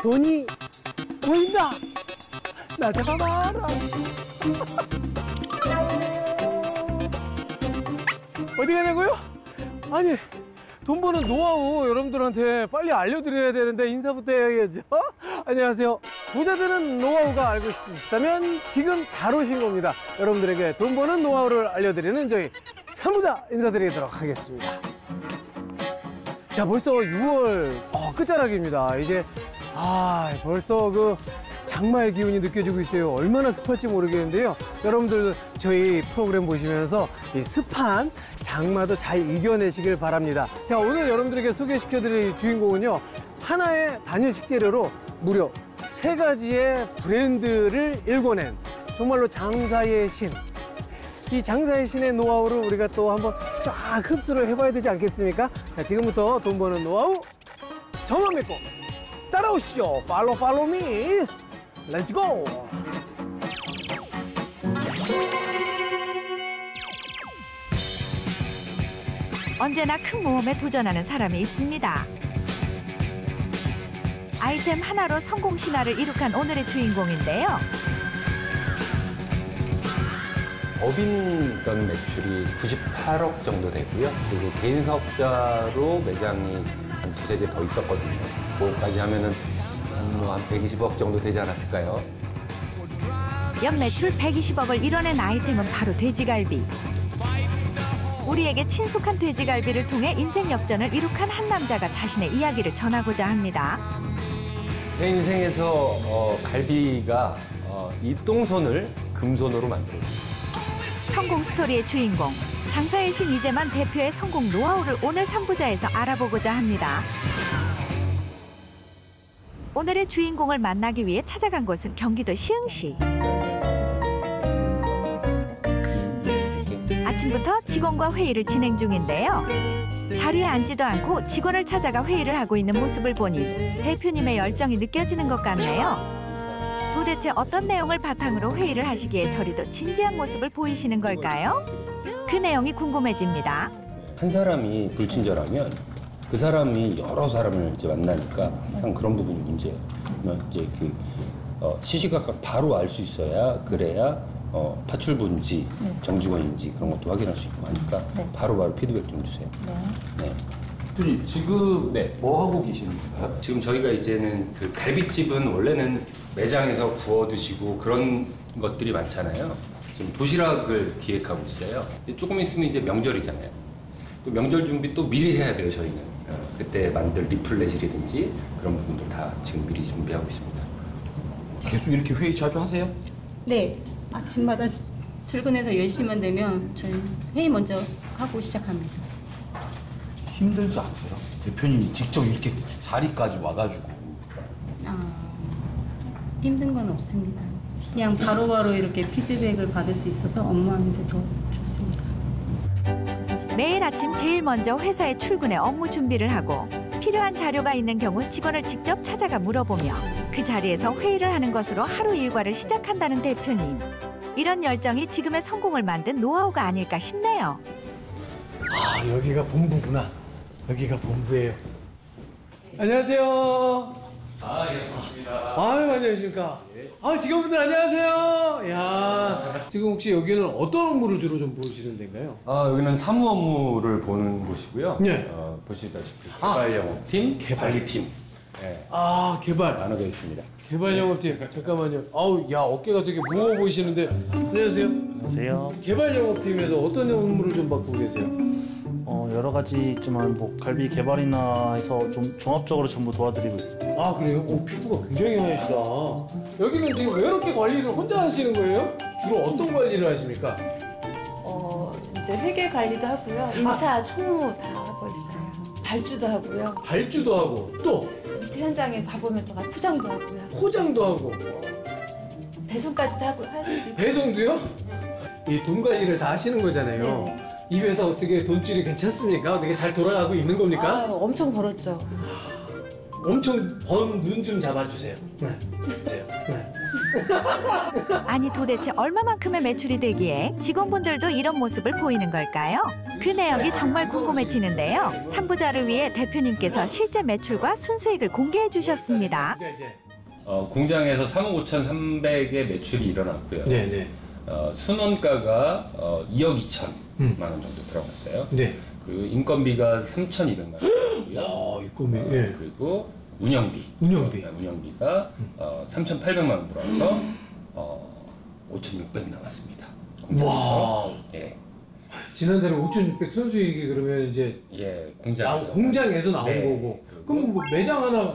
돈이 보인다. 나 잡아봐라. 어디 가냐고요? 아니, 돈 버는 노하우 여러분들한테 빨리 알려드려야 되는데 인사부터 해야겠죠? 안녕하세요. 부자 되는 노하우가 알고 싶으시다면 지금 잘 오신 겁니다. 여러분들에게 돈 버는 노하우를 알려드리는 저희 산부자 인사드리도록 하겠습니다. 자, 벌써 6월 끝자락입니다. 이제 벌써 그 장마의 기운이 느껴지고 있어요. 얼마나 습할지 모르겠는데요. 여러분들 저희 프로그램 보시면서 이 습한 장마도 잘 이겨내시길 바랍니다. 자, 오늘 여러분들에게 소개시켜드릴 주인공은요. 하나의 단일 식재료로 무려 3가지의 브랜드를 일궈낸 정말로 장사의 신. 이 장사의 신의 노하우를 우리가 또 한번 쫙 흡수를 해봐야 되지 않겠습니까? 자, 지금부터 돈 버는 노하우 저만 믿고 따라오시죠. 팔로우 미. 렛츠 고! 언제나 큰 모험에 도전하는 사람이 있습니다. 아이템 하나로 성공 신화를 이룩한 오늘의 주인공인데요. 법인전 매출이 98억 정도 되고요. 그리고 개인 사업자로 매장이 한 2-3개 더 있었거든요. 그거까지 하면은 한 120억 정도 되지 않았을까요? 연매출 120억을 이뤄낸 아이템은 바로 돼지갈비. 우리에게 친숙한 돼지갈비를 통해 인생 역전을 이룩한 한 남자가 자신의 이야기를 전하고자 합니다. 제 인생에서 갈비가 이 똥손을 금손으로 만들었습니다. 성공 스토리의 주인공, 장사의 신 이재만 대표의 성공 노하우를 오늘 산부자에서 알아보고자 합니다. 오늘의 주인공을 만나기 위해 찾아간 곳은 경기도 시흥시. 아침부터 직원과 회의를 진행 중인데요. 자리에 앉지도 않고 직원을 찾아가 회의를 하고 있는 모습을 보니 대표님의 열정이 느껴지는 것 같네요. 도대체 어떤 내용을 바탕으로 회의를 하시기에 저리도 진지한 모습을 보이시는 걸까요? 그 내용이 궁금해집니다. 한 사람이 불친절하면 그 사람이 여러 사람을 이제 만나니까 항상 그런 부분이 문제예요. 이제 시시각각 바로 알 수 있어야 그래야 파출부인지 정직원인지 그런 것도 확인할 수 있고 하니까 바로바로 피드백 좀 주세요. 네. 대표님 지금 뭐 하고 계십니까? 지금 저희가 이제는 그 갈비집은 원래는 매장에서 구워 드시고 그런 것들이 많잖아요. 지금 도시락을 기획하고 있어요. 조금 있으면 이제 명절이잖아요. 또 명절 준비 또 미리 해야 돼요, 저희는. 그때 만들 리플렛이라든지 그런 부분들 다 지금 미리 준비하고 있습니다. 계속 이렇게 회의 자주 하세요? 네, 아침마다 출근해서 10시만 되면 저희 회의 먼저 하고 시작합니다. 힘들지 않으세요? 대표님이 직접 이렇게 자리까지 와가지고. 힘든 건 없습니다. 그냥 바로바로 이렇게 피드백을 받을 수 있어서 업무하는데 더 좋습니다. 매일 아침 제일 먼저 회사에 출근해 업무 준비를 하고 필요한 자료가 있는 경우 직원을 직접 찾아가 물어보며 그 자리에서 회의를 하는 것으로 하루 일과를 시작한다는 대표님. 이런 열정이 지금의 성공을 만든 노하우가 아닐까 싶네요. 여기가 본부구나. 여기가 본부예요. 안녕하세요. 예, 반갑습니다. 안녕하십니까. 직원분들 안녕하세요. 야, 지금 혹시 여기는 어떤 업무를 주로 좀 보시는 데인가요? 여기는 사무 업무를 보는 곳이고요. 네. 보시다시피 개발 영업팀, 관리팀. 네. 개발. 나눠져 있습니다. 개발 영업팀. 잠깐만요. 야, 어깨가 되게 무거워 보이시는데. 안녕하세요. 안녕하세요. 개발 영업팀에서 어떤 업무를 좀 맡고 계세요? 여러 가지 있지만 갈비 개발이나 해서 좀 종합적으로 전부 도와드리고 있습니다. 그래요? 피부가 굉장히 하시다. 여기는 지금 왜 이렇게 관리를 혼자 하시는 거예요? 주로 어떤 관리를 하십니까? 이제 회계 관리도 하고요. 인사, 총무 다 하고 있어요. 발주도 하고요. 발주도 하고 또 밑에 현장에 가보면 또 포장도 하고요. 포장도 하고 배송까지도 하고 할 수도 있고. 배송도요? 이 돈 관리를 다 하시는 거잖아요. 네. 이 회사 어떻게 돈줄이 괜찮습니까? 어떻게 잘 돌아가고 있는 겁니까? 엄청 벌었죠. 엄청 번 눈 좀 잡아주세요. 네. 네. 아니 도대체 얼마만큼의 매출이 되기에 직원분들도 이런 모습을 보이는 걸까요? 그 내역이 정말 궁금해지는데요. 삼부자를 위해 대표님께서 실제 매출과 순수익을 공개해 주셨습니다. 공장에서 3억 5,300의 매출이 일어났고요. 네네. 순원가가 2억 2천만 원 정도 들어갔어요. 네. 그리고 인건비가 3,200만 원이고요. 와, 이거면 예. 그리고 운영비. 운영비가 3,800만 원 들어와서 5,600 남았습니다. 와. 예. 지난달에 5,600 순수익이 그러면 이제 공장에서 나온 네. 거고. 그럼 뭐 매장 하나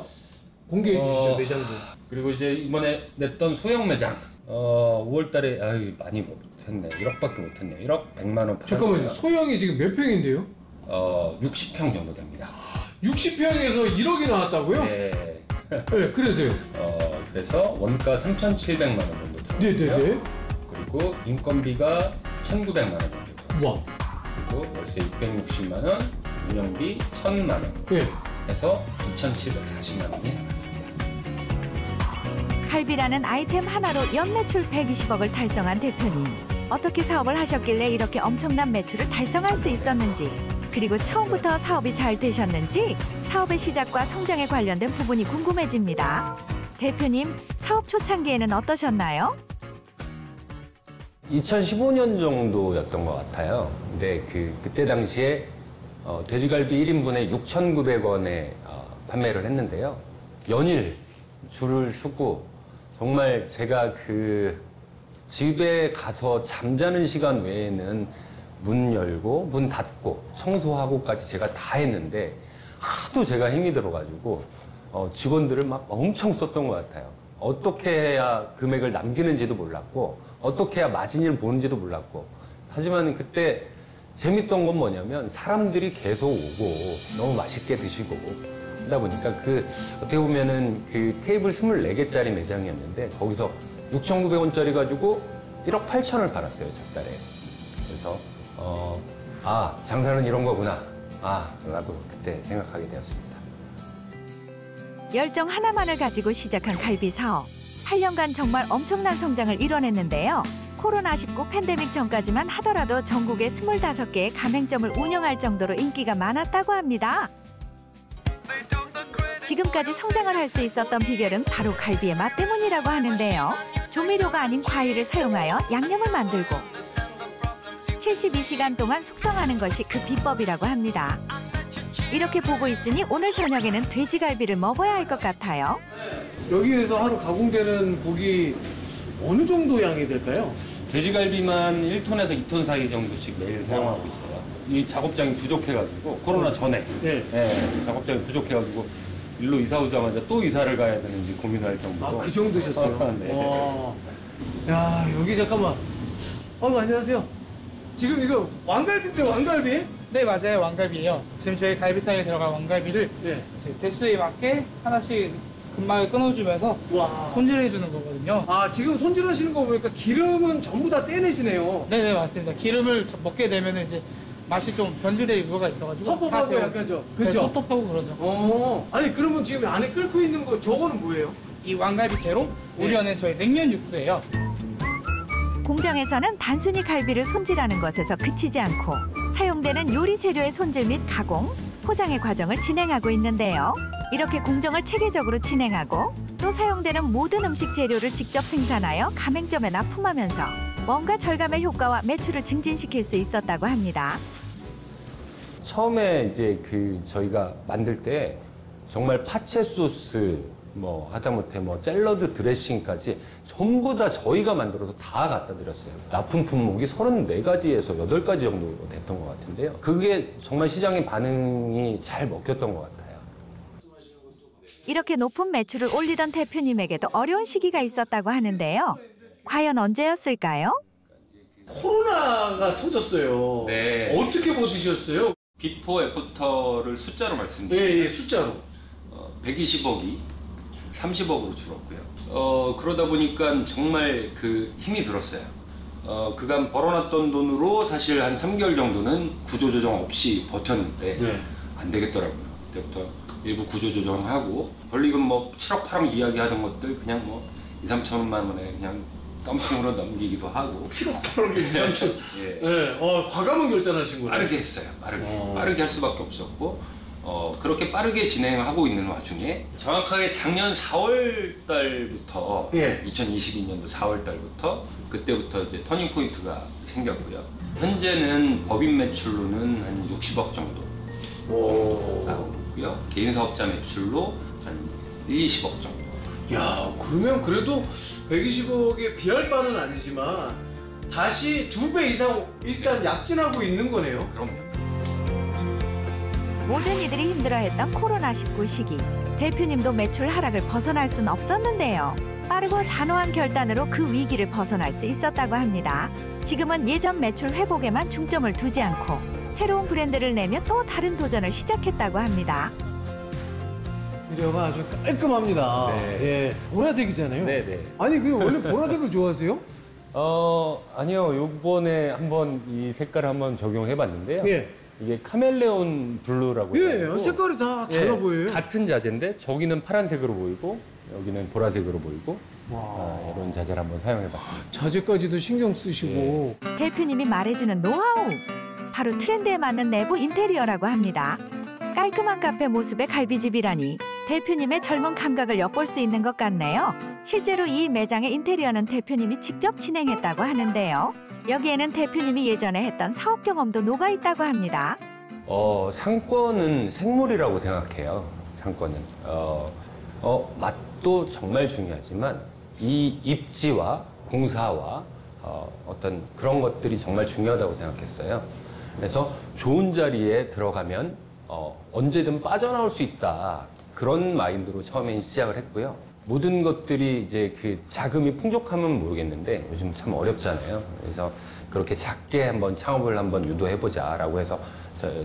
공개해 주시죠, 매장도. 그리고 이제 이번에 냈던 소형 매장 5월달에 많이 못했네. 1억밖에 못했네. 1억 100만 원. 잠깐만요. 소형이 지금 몇 평인데요? 60평 정도 됩니다. 60평에서 1억이 나왔다고요? 네. 네, 그래서요. 그래서 원가 3,700만 원 정도 들었고요. 네네네. 그리고 인건비가 1,900만 원 정도 들었어요. 와. 그리고 월세 660만 원, 운영비 1,000만 원. 네. 해서 2,740만 원이 나갔습니다. 갈비라는 아이템 하나로 연매출 120억을 달성한 대표님. 어떻게 사업을 하셨길래 이렇게 엄청난 매출을 달성할 수 있었는지, 그리고 처음부터 사업이 잘 되셨는지 사업의 시작과 성장에 관련된 부분이 궁금해집니다. 대표님, 사업 초창기에는 어떠셨나요? 2015년 정도였던 것 같아요. 근데 그때 당시에 돼지갈비 1인분에 6,900원에 판매를 했는데요. 연일 줄을 서고 정말 제가 집에 가서 잠자는 시간 외에는 문 열고 문 닫고 청소하고까지 제가 다 했는데 하도 제가 힘이 들어가지고 직원들을 막 엄청 썼던 것 같아요. 어떻게 해야 금액을 남기는지도 몰랐고 어떻게 해야 마진을 보는지도 몰랐고. 하지만 그때 재밌던 건 뭐냐면 사람들이 계속 오고 너무 맛있게 드시고 그러다 보니까 어떻게 보면은 테이블 24개짜리 매장이었는데 거기서 6,900원짜리 가지고 1억 8천을 팔았어요, 첫 달에. 그래서 장사는 이런 거구나. 라고 그때 생각하게 되었습니다. 열정 하나만을 가지고 시작한 갈비 사업. 8년간 정말 엄청난 성장을 이뤄냈는데요. 코로나19 팬데믹 전까지만 하더라도 전국에 25개의 가맹점을 운영할 정도로 인기가 많았다고 합니다. 지금까지 성장을 할 수 있었던 비결은 바로 갈비의 맛 때문이라고 하는데요. 조미료가 아닌 과일을 사용하여 양념을 만들고 72시간 동안 숙성하는 것이 그 비법이라고 합니다. 이렇게 보고 있으니 오늘 저녁에는 돼지갈비를 먹어야 할 것 같아요. 여기에서 하루 가공되는 고기 어느 정도 양이 될까요? 돼지갈비만 1톤에서 2톤 사이 정도씩 매일 사용하고 있어요. 이 작업장이 부족해가지고 코로나 전에 작업장이 부족해가지고 일로 이사 오자마자 또 이사를 가야 되는지 고민할 정도로. 그 정도셨어요? 네. 야, 여기 잠깐만. 안녕하세요. 지금 이거 왕갈비인데 왕갈비? 네, 맞아요. 왕갈비예요. 지금 저희 갈비탕에 들어갈 왕갈비를 저희 대수에 맞게 하나씩 금방을 끊어주면서 손질해주는 거거든요. 지금 손질하시는 거 보니까 기름은 전부 다 떼내시네요. 네네, 맞습니다. 기름을 먹게 되면 이제 맛이 좀 변질될 이유가 있어가지고 텁텁하고 약간 좀 그렇죠? 네, 텁텁하고 그러죠. 아니 그러면 지금 안에 끓고 있는 거 저거는 뭐예요? 이 왕갈비채로 우려낸 저희 냉면 육수예요. 공장에서는 단순히 갈비를 손질하는 것에서 그치지 않고 사용되는 요리 재료의 손질 및 가공, 포장의 과정을 진행하고 있는데요. 이렇게 공정을 체계적으로 진행하고 또 사용되는 모든 음식 재료를 직접 생산하여 가맹점에 납품하면서 뭔가 절감의 효과와 매출을 증진시킬 수 있었다고 합니다. 처음에 이제 저희가 만들 때 정말 파채 소스 하다못해 샐러드 드레싱까지 전부 다 저희가 만들어서 다 갖다 드렸어요. 납품 품목이 34가지에서 8가지 정도 됐던 것 같은데요. 그게 정말 시장의 반응이 잘 먹혔던 것 같아요. 이렇게 높은 매출을 올리던 대표님에게도 어려운 시기가 있었다고 하는데요. 과연 언제였을까요? 코로나가 터졌어요. 네. 어떻게 버티셨어요? 비포 애프터를 숫자로 말씀드리면 숫자로 120억이 30억으로 줄었고요. 그러다 보니까 정말 힘이 들었어요. 그간 벌어놨던 돈으로 사실 한 3개월 정도는 구조조정 없이 버텼는데 안 되겠더라고요. 그때부터 일부 구조 조정하고 권리금 뭐 7억 8억 이야기하던 것들 그냥 뭐 2, 3천만 원에 그냥 덤싱으로 넘기기도 하고 7억 8억이 2천. 예. 네, 과감한 결단하신 거예요. 빠르게 했어요. 빠르게 할 수밖에 없었고 그렇게 빠르게 진행하고 있는 와중에 정확하게 작년 4월 달부터 예. 2022년도 4월 달부터 그때부터 이제 터닝 포인트가 생겼고요. 현재는 법인 매출로는 한 60억 정도 나오고 있고요. 개인 사업자 매출로 한 1, 20억 정도. 야, 그러면 그래도 120억에 비할 바는 아니지만 다시 2배 이상 일단 약진하고 있는 거네요. 그럼요. 모든 이들이 힘들어했던 코로나19 시기. 대표님도 매출 하락을 벗어날 순 없었는데요. 빠르고 단호한 결단으로 그 위기를 벗어날 수 있었다고 합니다. 지금은 예전 매출 회복에만 중점을 두지 않고 새로운 브랜드를 내며 또 다른 도전을 시작했다고 합니다. 인테리어가 아주 깔끔합니다. 네. 예, 보라색이잖아요. 네네. 아니, 그 원래 보라색을 좋아하세요? 아니요. 요번에 한번 이 색깔을 한번 적용해봤는데요. 예. 이게 카멜레온 블루라고 예, 해가지고 색깔이 다 달라 보여요. 같은 자재인데 저기는 파란색으로 보이고 여기는 보라색으로 보이고 이런 자재를 한번 사용해봤습니다. 자재까지도 신경 쓰시고. 대표님이 말해주는 노하우. 바로 트렌드에 맞는 내부 인테리어라고 합니다. 깔끔한 카페 모습의 갈비집이라니 대표님의 젊은 감각을 엿볼 수 있는 것 같네요. 실제로 이 매장의 인테리어는 대표님이 직접 진행했다고 하는데요. 여기에는 대표님이 예전에 했던 사업 경험도 녹아있다고 합니다. 상권은 생물이라고 생각해요. 상권은. 맛도 정말 중요하지만 이 입지와 공사와 어떤 그런 것들이 정말 중요하다고 생각했어요. 그래서 좋은 자리에 들어가면 언제든 빠져나올 수 있다. 그런 마인드로 처음에 시작을 했고요. 모든 것들이 이제 그 자금이 풍족하면 모르겠는데 요즘 참 어렵잖아요. 그래서 그렇게 작게 한번 창업을 한번 유도해보자라고 해서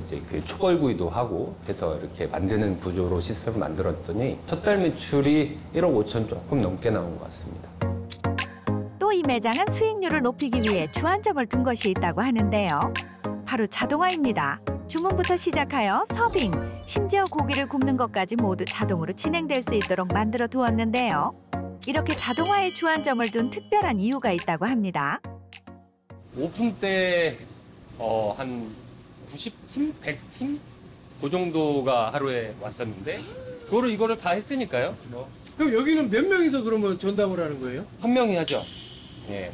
이제 그 초벌구이도 하고 해서 이렇게 만드는 구조로 시스템을 만들었더니 첫 달 매출이 1억 5천 조금 넘게 나온 것 같습니다. 또 이 매장은 수익률을 높이기 위해 주안점을 둔 것이 있다고 하는데요. 바로 자동화입니다. 주문부터 시작하여 서빙, 심지어 고기를 굽는 것까지 모두 자동으로 진행될 수 있도록 만들어 두었는데요. 이렇게 자동화에 주안점을 둔 특별한 이유가 있다고 합니다. 오픈 때 한 90팀, 100팀 그 정도가 하루에 왔었는데 이거를 다 했으니까요. 그럼 여기는 몇 명이서 그러면 전담을 하는 거예요? 한 명이 하죠. 예.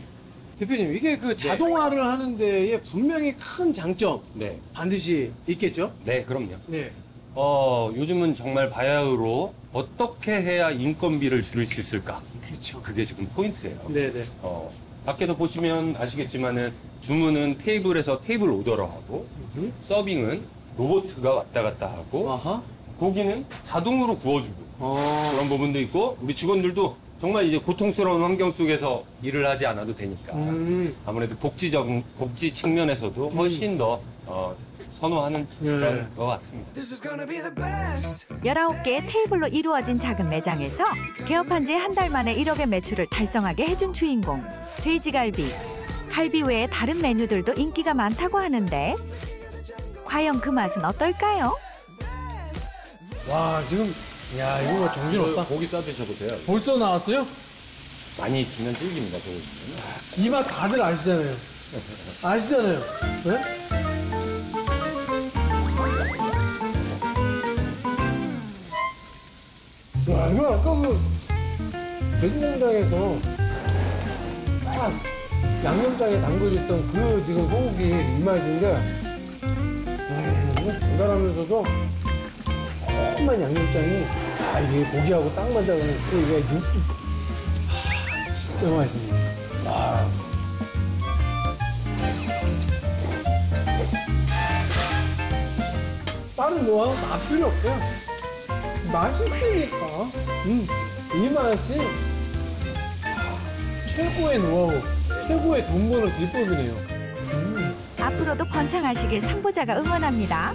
대표님, 이게 그 자동화를 하는 데에 분명히 큰 장점 네. 반드시 있겠죠? 네, 그럼요. 네. 요즘은 정말 바야흐로 어떻게 해야 인건비를 줄일 수 있을까? 그렇죠. 그게 지금 포인트예요. 네네. 밖에서 보시면 아시겠지만은 주문은 테이블에서 테이블 오더로 하고 서빙은 로봇가 왔다 갔다 하고 아하. 고기는 자동으로 구워주고 그런 부분도 있고 우리 직원들도 정말 이제 고통스러운 환경 속에서 일을 하지 않아도 되니까 아무래도 복지 측면에서도 훨씬 더 선호하는 그런 것 같습니다. 19개의 테이블로 이루어진 작은 매장에서 개업한 지 한 달 만에 1억의 매출을 달성하게 해준 주인공 돼지갈비. 갈비 외에 다른 메뉴들도 인기가 많다고 하는데 과연 그 맛은 어떨까요? 와, 지금 야, 이거 정신없다. 고기 싸 드셔보세요. 벌써 나왔어요? 많이 주면 질깁니다. 저거 보면. 이 맛 다들 아시잖아요. 아시잖아요. 네? 야, 이거 아까 그 돼지냉장에서 딱 양념장에 담궈졌던 그 지금 소고기 이 맛인데 이거 달달하면서도 조그만 양념장이 이게 고기하고 딱 맞아가는 또 이게 육즙 진짜 맛있네. 와. 다른 노하우 맛 필요 없어요. 맛있으니까. 이 맛이 최고의 노하우, 최고의 돈 버는 비법이네요. 앞으로도 번창하시길 상부자가 응원합니다.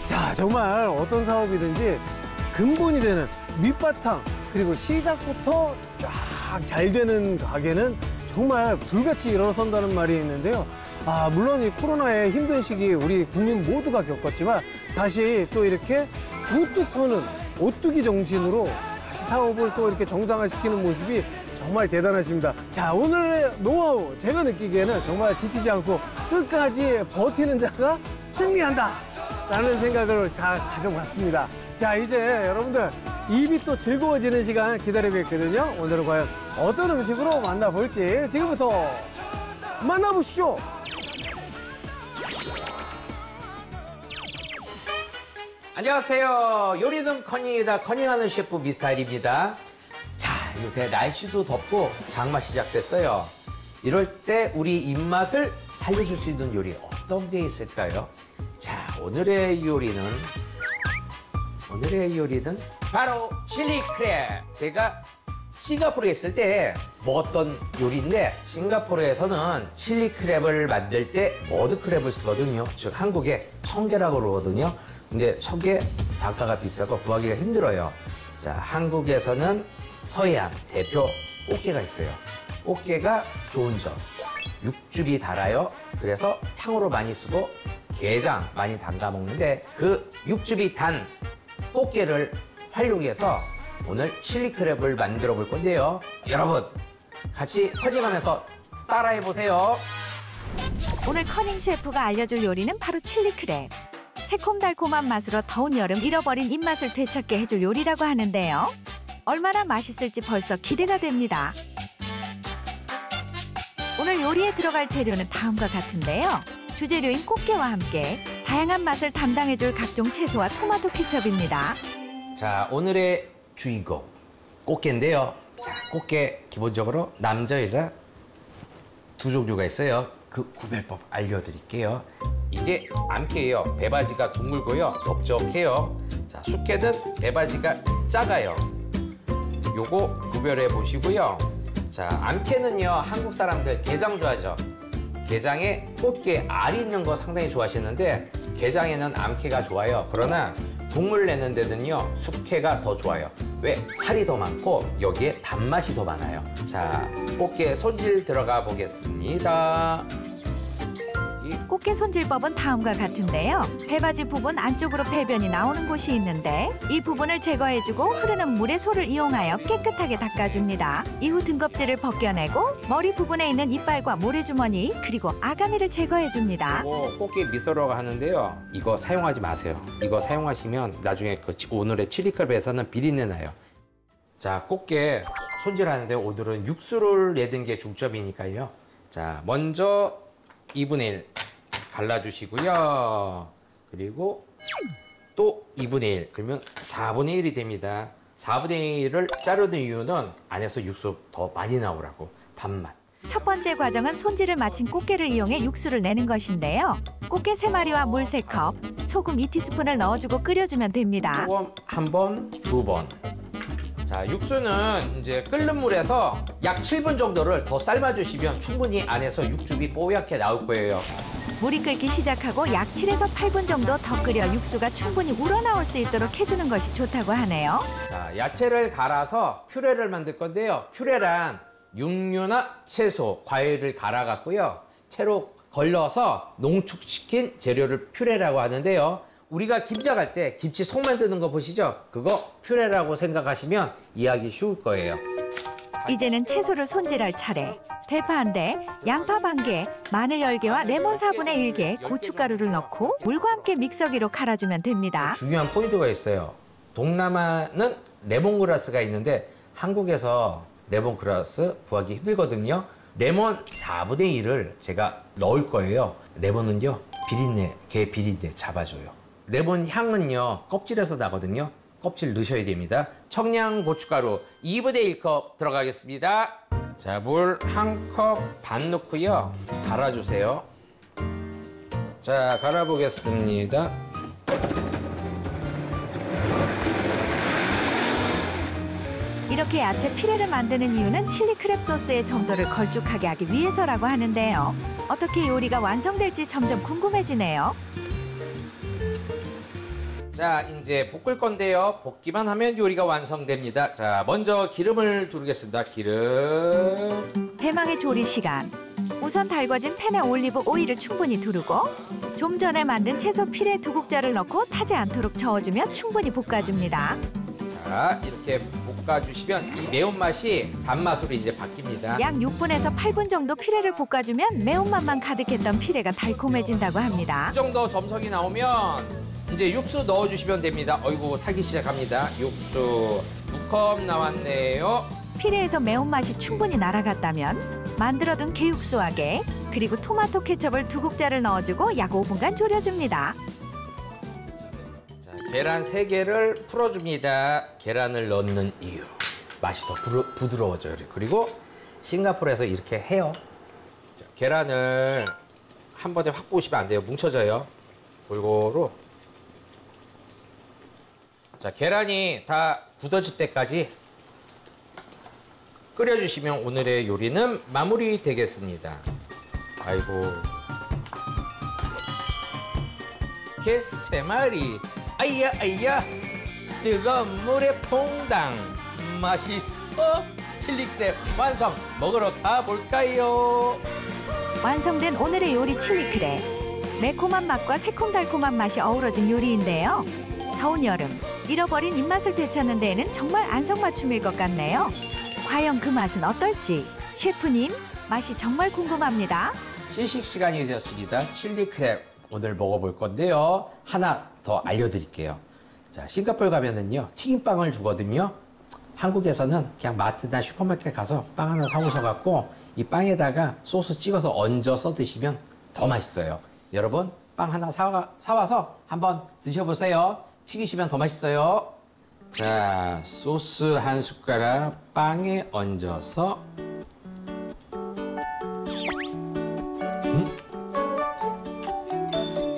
자, 정말 어떤 사업이든지 근본이 되는 밑바탕 그리고 시작부터 쫙 잘 되는 가게는 정말 불같이 일어선다는 말이 있는데요. 물론 이 코로나의 힘든 시기 우리 국민 모두가 겪었지만 다시 또 이렇게 우뚝 서는 오뚜기 정신으로 다시 사업을 또 이렇게 정상화시키는 모습이 정말 대단하십니다. 자, 오늘의 노하우 제가 느끼기에는 정말 지치지 않고 끝까지 버티는 자가 승리한다 라는 생각을 잘 가져봤습니다. 자, 이제 여러분들 입이 또 즐거워지는 시간 기다리고 있거든요. 오늘은 과연 어떤 음식으로 만나볼지 지금부터 만나보시죠. 안녕하세요. 요리는 커닝이다. 커닝하는 셰프 미스타일입니다. 자, 요새 날씨도 덥고 장마 시작됐어요. 이럴 때 우리 입맛을 살려줄 수 있는 요리 어떤 게 있을까요? 자, 오늘의 요리는 바로 칠리 크랩. 제가 싱가포르에 있을 때 먹었던 요리인데 싱가포르에서는 칠리 크랩을 만들 때 머드 크랩을 쓰거든요. 즉 한국에 청게라고 그러거든요. 근데 청게 단가가 비싸고 구하기가 힘들어요. 자, 한국에서는 서해안 대표 꽃게가 있어요. 꽃게가 좋은 점, 육즙이 달아요. 그래서 탕으로 많이 쓰고 게장 많이 담가 먹는데 그 육즙이 단 꽃게를 활용해서 오늘 칠리 크랩을 만들어 볼 건데요. 여러분 같이 커닝하면서 따라해 보세요. 오늘 커닝 셰프가 알려줄 요리는 바로 칠리 크랩. 새콤달콤한 맛으로 더운 여름 잃어버린 입맛을 되찾게 해줄 요리라고 하는데요. 얼마나 맛있을지 벌써 기대가 됩니다. 오늘 요리에 들어갈 재료는 다음과 같은데요. 주재료인 꽃게와 함께 다양한 맛을 담당해줄 각종 채소와 토마토 케첩입니다. 자, 오늘의 주인공 꽃게인데요. 자, 꽃게 기본적으로 남자 여자 두 종류가 있어요. 그 구별법 알려드릴게요. 이게 암캐예요. 배바지가 둥글고요. 넓적해요. 자, 숙회는 배바지가 작아요. 요거 구별해 보시고요. 자, 암캐는요, 한국 사람들 게장 좋아하죠. 게장에 꽃게 알 있는 거 상당히 좋아하시는데 게장에는 암캐가 좋아요. 그러나 국물 내는 데는요, 숙회가 더 좋아요. 왜? 살이 더 많고 여기에 단맛이 더 많아요. 자, 꽃게 손질 들어가 보겠습니다. 꽃게 손질법은 다음과 같은데요. 배바지 부분 안쪽으로 배변이 나오는 곳이 있는데 이 부분을 제거해주고 흐르는 물에 소를 이용하여 깨끗하게 닦아줍니다. 이후 등껍질을 벗겨내고 머리 부분에 있는 이빨과 모래주머니 그리고 아가미를 제거해줍니다. 이거 꽃게 미소라고 하는데요. 이거 사용하지 마세요. 이거 사용하시면 나중에 그 오늘의 칠리크랩에서는 비린내 나요. 자, 꽃게 손질하는데 오늘은 육수를 내는 게 중점이니까요. 자, 먼저 2분의 1 갈라주시고요. 그리고 또 2분의 1, 그러면 4분의 1이 됩니다. 4분의 1을 자르는 이유는 안에서 육수 더 많이 나오라고, 단맛. 첫 번째 과정은 손질을 마친 꽃게를 이용해 육수를 내는 것인데요. 꽃게 3마리와 물 3컵, 소금 2티스푼을 넣어주고 끓여주면 됩니다. 소금 1번, 2번. 자, 육수는 이제 끓는 물에서 약 7분 정도를 더 삶아주시면 충분히 안에서 육즙이 뽀얗게 나올 거예요. 물이 끓기 시작하고 약 7에서 8분 정도 더 끓여 육수가 충분히 우러나올 수 있도록 해주는 것이 좋다고 하네요. 자, 야채를 갈아서 퓨레를 만들 건데요. 퓨레란 육류나 채소, 과일을 갈아갖고요. 채로 걸러서 농축시킨 재료를 퓨레라고 하는데요. 우리가 김장할 때 김치 속 만드는 거 보시죠? 그거 퓨레라고 생각하시면 이해하기 쉬울 거예요. 이제는 채소를 손질할 차례. 대파 1대, 양파 반 개, 마늘 10개와 레몬 4분의 1개, 고춧가루를 넣고 물과 함께 믹서기로 갈아주면 됩니다. 중요한 포인트가 있어요. 동남아는 레몬그라스가 있는데 한국에서 레몬그라스 구하기 힘들거든요. 레몬 4분의 1을 제가 넣을 거예요. 레몬은요, 비린내, 게 비린내 잡아줘요. 레몬 향은요, 껍질에서 나거든요. 껍질 넣으셔야 됩니다. 청양 고춧가루 2분의 1컵 들어가겠습니다. 자, 물 1컵 반 넣고요. 갈아주세요. 자, 갈아보겠습니다. 이렇게 야채 피레를 만드는 이유는 칠리 크랩 소스의 정도를 걸쭉하게 하기 위해서라고 하는데요. 어떻게 요리가 완성될지 점점 궁금해지네요. 자, 이제 볶을 건데요. 볶기만 하면 요리가 완성됩니다. 자, 먼저 기름을 두르겠습니다. 기름. 대망의 조리 시간. 우선 달궈진 팬에 올리브 오일을 충분히 두르고 좀 전에 만든 채소 피레 두 국자를 넣고 타지 않도록 저어주며 충분히 볶아줍니다. 자, 이렇게 볶아주시면 이 매운맛이 단맛으로 이제 바뀝니다. 약 6분에서 8분 정도 피레를 볶아주면 매운맛만 가득했던 피레가 달콤해진다고 합니다. 이 정도 점성이 나오면 이제 육수 넣어주시면 됩니다. 어이구, 타기 시작합니다. 육수 2컵 나왔네요. 피레에서 매운맛이 충분히 날아갔다면 만들어둔 게육수하게 그리고 토마토 케첩을 두 국자를 넣어주고 약 5분간 졸여줍니다. 자, 계란 3개를 풀어줍니다. 계란을 넣는 이유. 맛이 더 부드러워져요. 그리고 싱가포르에서 이렇게 해요. 자, 계란을 한 번에 확 부으시면 안 돼요. 뭉쳐져요. 골고루. 자, 계란이 다 굳어질 때까지 끓여주시면 오늘의 요리는 마무리 되겠습니다. 아이고. 게 3마리. 아이야, 아이야. 뜨거운 물에 퐁당. 맛있어. 칠리크랩 완성. 먹으러 가볼까요? 완성된 오늘의 요리 칠리크랩. 매콤한 맛과 새콤달콤한 맛이 어우러진 요리인데요. 더운 여름, 잃어버린 입맛을 되찾는 데에는 정말 안성맞춤일 것 같네요. 과연 그 맛은 어떨지 셰프님 맛이 정말 궁금합니다. 시식 시간이 되었습니다. 칠리크랩 오늘 먹어볼 건데요. 하나 더 알려드릴게요. 자, 싱가포르 가면은요 튀김빵을 주거든요. 한국에서는 그냥 마트나 슈퍼마켓 가서 빵 하나 사오셔갖고 이 빵에다가 소스 찍어서 얹어서 드시면 더 맛있어요. 여러분 빵 하나 사와서 한번 드셔보세요. 튀기시면 더 맛있어요. 자, 소스 한 숟가락 빵에 얹어서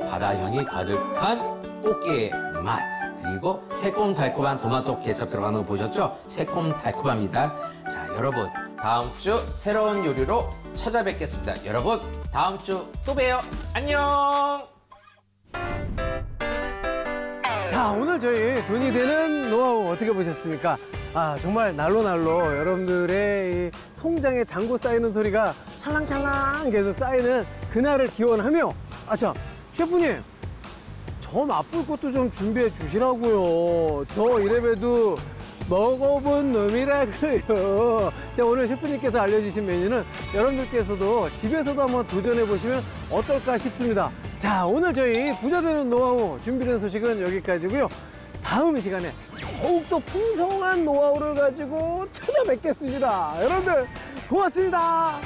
바다 향이 가득한 꽃게의 맛 그리고 새콤달콤한 토마토 케첩 들어가는 거 보셨죠? 새콤달콤합니다. 자, 여러분 다음 주 새로운 요리로 찾아뵙겠습니다. 여러분 다음 주 또 봬요. 안녕. 자, 오늘 저희 돈이 되는 노하우 어떻게 보셨습니까? 아, 정말 날로 여러분들의 이 통장에 잔고 쌓이는 소리가 찰랑찰랑 계속 쌓이는 그날을 기원하며 아, 참, 셰프님, 저 맛볼 것도 좀 준비해 주시라고요. 저 이래봬도 먹어본 놈이라고요. 자, 오늘 셰프님께서 알려주신 메뉴는 여러분들께서도 집에서도 한번 도전해 보시면 어떨까 싶습니다. 자, 오늘 저희 부자 되는 노하우 준비된 소식은 여기까지고요. 다음 시간에 더욱더 풍성한 노하우를 가지고 찾아뵙겠습니다. 여러분들 고맙습니다.